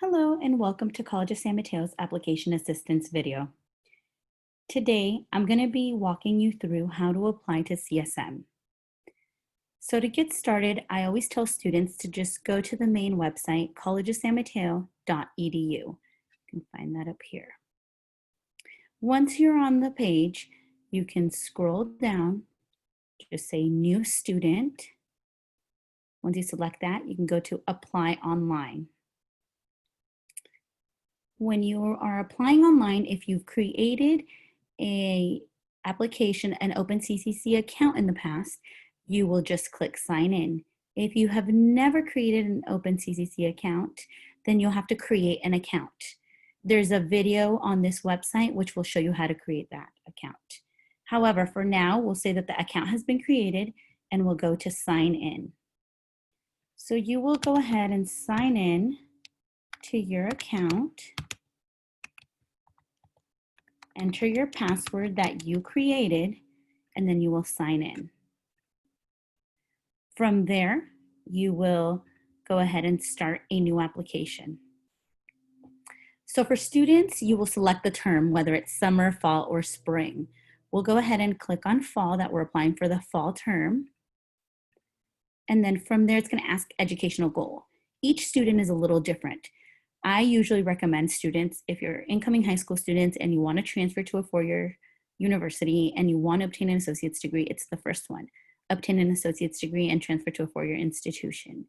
Hello and welcome to College of San Mateo's Application Assistance video. Today, I'm going to be walking you through how to apply to CSM. So to get started, I always tell students to just go to the main website, collegeofsanmateo.edu. You can find that up here. Once you're on the page, you can scroll down, just say New Student. Once you select that, you can go to Apply Online. When you are applying online, if you've created an application, an OpenCCC account in the past, you will just click sign in. If you have never created an OpenCCC account, then you'll have to create an account. There's a video on this website which will show you how to create that account. However, for now, we'll say that the account has been created and we'll go to sign in. So you will go ahead and sign in to your account. Enter your password that you created, and then you will sign in. From there, you will go ahead and start a new application. So for students, you will select the term, whether it's summer, fall, or spring. We'll go ahead and click on fall, that we're applying for the fall term. And then from there, it's going to ask educational goal. Each student is a little different. I usually recommend students, if you're incoming high school students and you want to transfer to a four-year university and you want to obtain an associate's degree, it's the first one. Obtain an associate's degree and transfer to a four-year institution.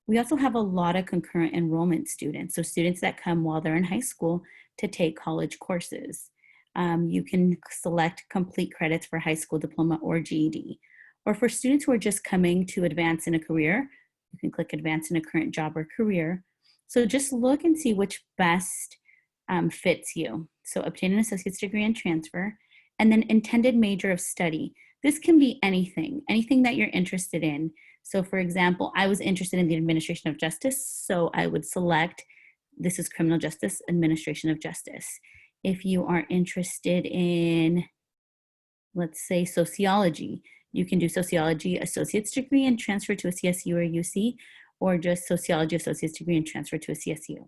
We also have a lot of concurrent enrollment students, so students that come while they're in high school to take college courses. You can select complete credits for high school diploma or GED. Or for students who are just coming to advance in a career, you can click advance in a current job or career. So just look and see which best fits you. So obtain an associate's degree and transfer, and then intended major of study. This can be anything that you're interested in. So for example, I was interested in the administration of justice, so I would select, this is criminal justice, administration of justice. If you are interested in, let's say, sociology, you can do sociology associate's degree and transfer to a CSU or UC, or just sociology associate's degree and transfer to a CSU.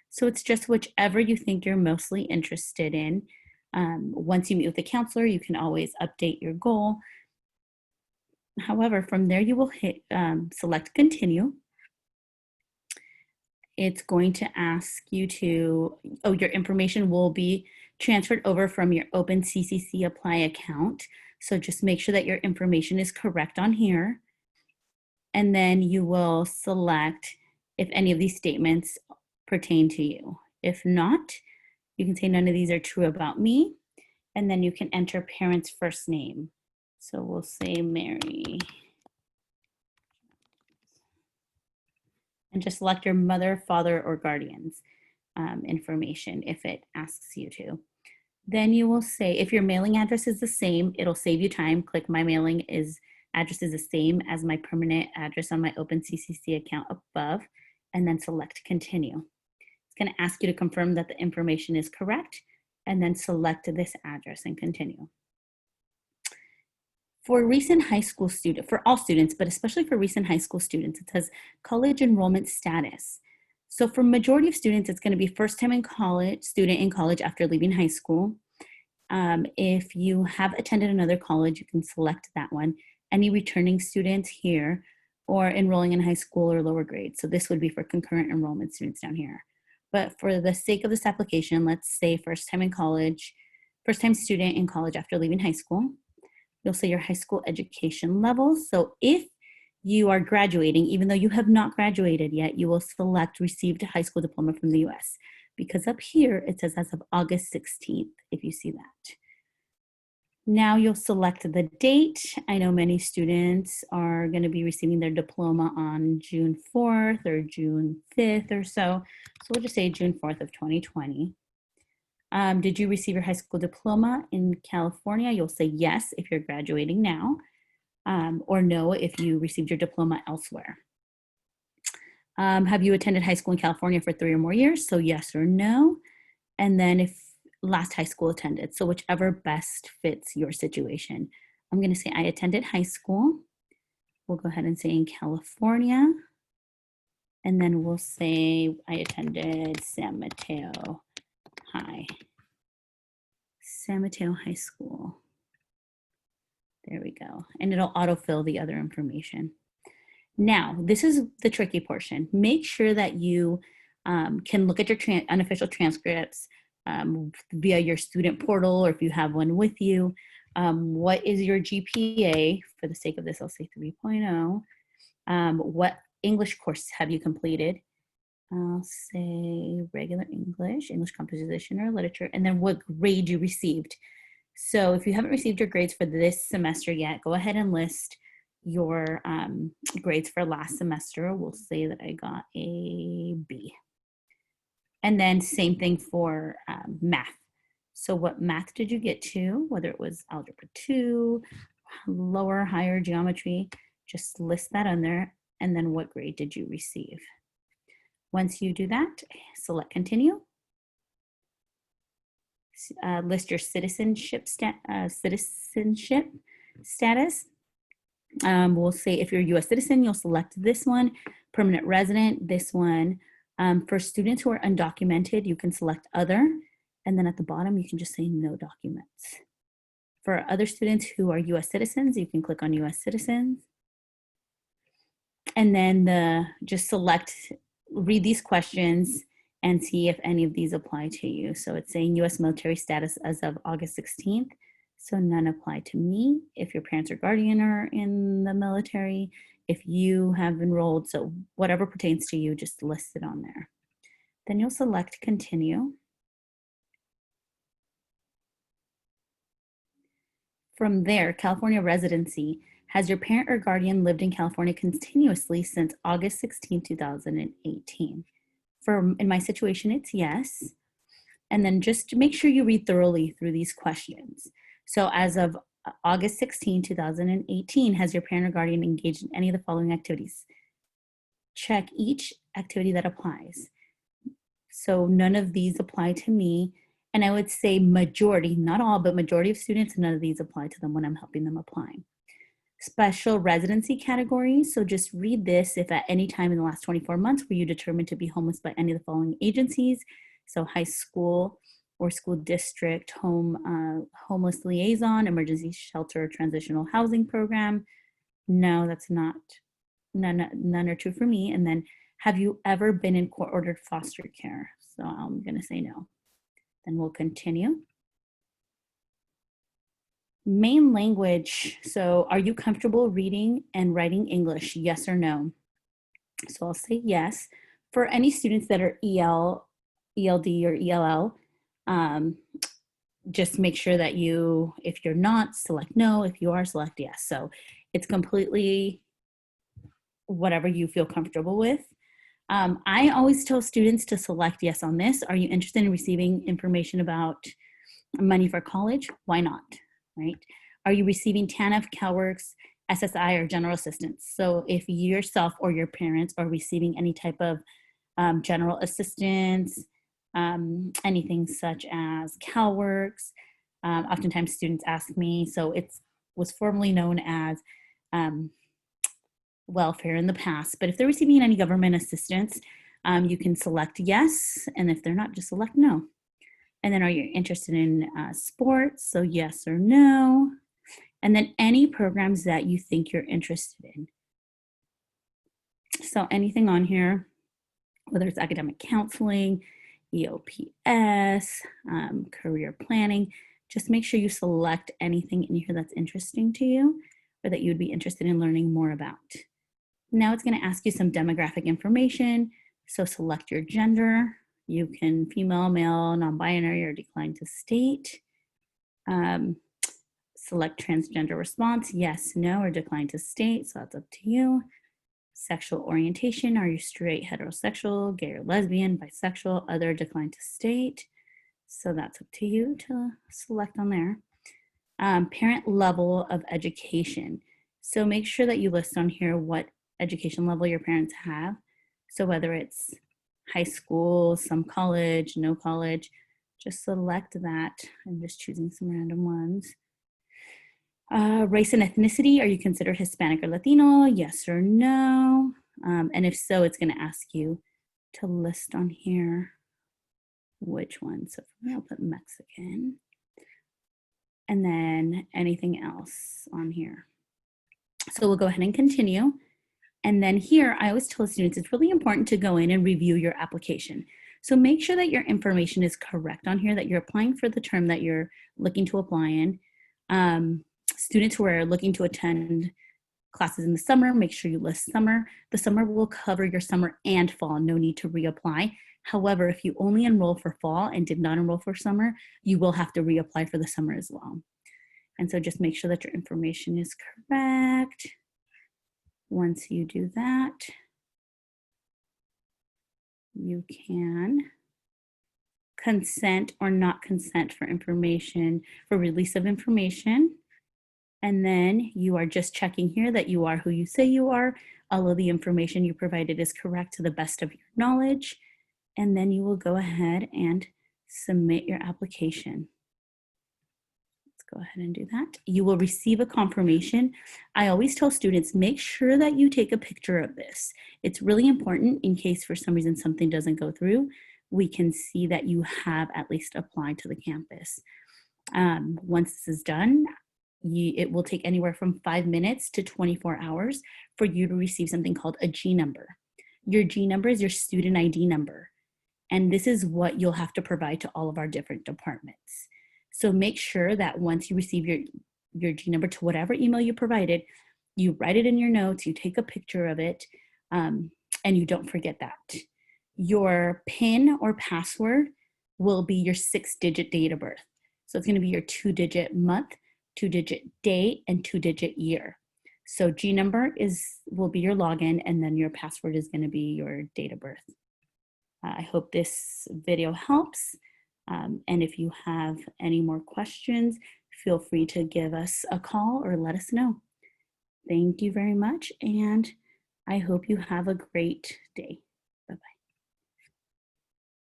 So it's just whichever you think you're mostly interested in. Once you meet with the counselor, you can always update your goal. However, from there you will hit select continue. It's going to ask you to, your information will be transferred over from your OpenCCC Apply account. So just make sure that your information is correct on here. And then you will select if any of these statements pertain to you. If not, you can say none of these are true about me. And then you can enter parent's first name. So we'll say Mary. And just select your mother, father, or guardian's information if it asks you to. Then you will say, if your mailing address is the same, it'll save you time. Click my mailing address is the same as my permanent address on my OpenCCC account above, and then select continue. It's going to ask you to confirm that the information is correct, and then select this address and continue. For recent high school student, for all students, but especially for recent high school students, it says college enrollment status. So for majority of students, it's going to be first time in college, student in college after leaving high school. If you have attended another college, you can select that one. Any returning students here, or enrolling in high school or lower grades. So this would be for concurrent enrollment students down here. But for the sake of this application, let's say first time in college, first time student in college after leaving high school. You'll say your high school education level. So if you are graduating, even though you have not graduated yet, you will select received a high school diploma from the US, because up here it says as of August 16th, if you see that. Now you'll select the date. I know many students are going to be receiving their diploma on June 4th or June 5th or so. So we'll just say June 4th of 2020. Did you receive your high school diploma in California? You'll say yes if you're graduating now, or no if you received your diploma elsewhere. Have you attended high school in California for 3 or more years? So yes or no. And then if last high school attended, so whichever best fits your situation. I'm going to say I attended high school. We'll go ahead and say in California. And then we'll say I attended San Mateo High. San Mateo High School. There we go. And it'll autofill the other information. Now, this is the tricky portion. Make sure that you can look at your unofficial transcripts via your student portal, or if you have one with you. What is your GPA? For the sake of this, I'll say 3.0. What English course have you completed? I'll say regular English composition or literature, and then what grade you received. So if you haven't received your grades for this semester yet, go ahead and list your grades for last semester. We'll say that I got a B. And then same thing for math. So what math did you get to, whether it was Algebra 2, lower, higher geometry, just list that on there. And then what grade did you receive? Once you do that, select continue. List your citizenship status. We'll say if you're a US citizen, you'll select this one. Permanent resident, this one. For students who are undocumented, you can select other. And then at the bottom, you can just say no documents. For other students who are US citizens, you can click on US citizens. And then just select, read these questions and see if any of these apply to you. So it's saying US military status as of August 16th. So none apply to me. If your parents or guardian are in the military, if you have enrolled, so whatever pertains to you, just list it on there. Then you'll select continue. From there, California residency. Has your parent or guardian lived in California continuously since August 16, 2018? In my situation, it's yes. And then just make sure you read thoroughly through these questions. So as of August 16, 2018, has your parent or guardian engaged in any of the following activities? Check each activity that applies. So none of these apply to me. And I would say majority, not all, but majority of students, none of these apply to them when I'm helping them apply. Special residency categories. So just read this. If at any time in the last 24 months were you determined to be homeless by any of the following agencies, so high school or school district, homeless liaison, emergency shelter, transitional housing program. No, that's not, none are true for me. And then have you ever been in court-ordered foster care? So I'm gonna say no. Then we'll continue. Main language, so are you comfortable reading and writing English, yes or no? So I'll say yes. For any students that are ELD or ELL, just make sure that if you're not, select no. If you are, select yes. So it's completely whatever you feel comfortable with. I always tell students to select yes on this. Are you interested in receiving information about money for college? Why not, right? Are you receiving TANF, CalWORKS, SSI, or general assistance? So if yourself or your parents are receiving any type of general assistance, anything such as CalWORKS, oftentimes students ask me, so it was formerly known as welfare in the past, but if they're receiving any government assistance, you can select yes, and if they're not, just select no. And then are you interested in sports? So yes or no. And then any programs that you think you're interested in. So anything on here, whether it's academic counseling, EOPS, career planning, just make sure you select anything in here that's interesting to you or that you would be interested in learning more about. Now it's going to ask you some demographic information. So select your gender. You can female, male, non-binary, or decline to state. Select transgender response, yes, no, or decline to state. So that's up to you. Sexual orientation, are you straight, heterosexual, gay or lesbian, bisexual, other, decline to state. So that's up to you to select on there. Parent level of education. So make sure that you list on here what education level your parents have. So whether it's high school, some college, no college, just select that. I'm just choosing some random ones. Race and ethnicity, are you considered Hispanic or Latino? Yes or no. And if so, it's going to ask you to list on here which one. So for me, I'll put Mexican. And then anything else on here. So we'll go ahead and continue. And then here, I always tell students it's really important to go in and review your application. So make sure that your information is correct on here, that you're applying for the term that you're looking to apply in. Students who are looking to attend classes in the summer, make sure you list summer. The summer will cover your summer and fall, no need to reapply. However, if you only enroll for fall and did not enroll for summer, you will have to reapply for the summer as well. And so just make sure that your information is correct. Once you do that, you can consent or not consent for information, for release of information. And then you are just checking here that you are who you say you are. All of the information you provided is correct to the best of your knowledge. And then you will go ahead and submit your application. Let's go ahead and do that. You will receive a confirmation. I always tell students, make sure that you take a picture of this. It's really important in case for some reason something doesn't go through, we can see that you have at least applied to the campus. Once this is done, it will take anywhere from 5 minutes to 24 hours for you to receive something called a G number. Your G number is your student ID number. And this is what you'll have to provide to all of our different departments. So make sure that once you receive your G number to whatever email you provided, you write it in your notes, you take a picture of it, and you don't forget that. Your PIN or password will be your 6-digit date of birth. So it's going to be your 2-digit month, 2-digit day, and 2-digit year. So G number will be your login, and then your password is going to be your date of birth. I hope this video helps. And if you have any more questions, feel free to give us a call or let us know. Thank you very much, and I hope you have a great day.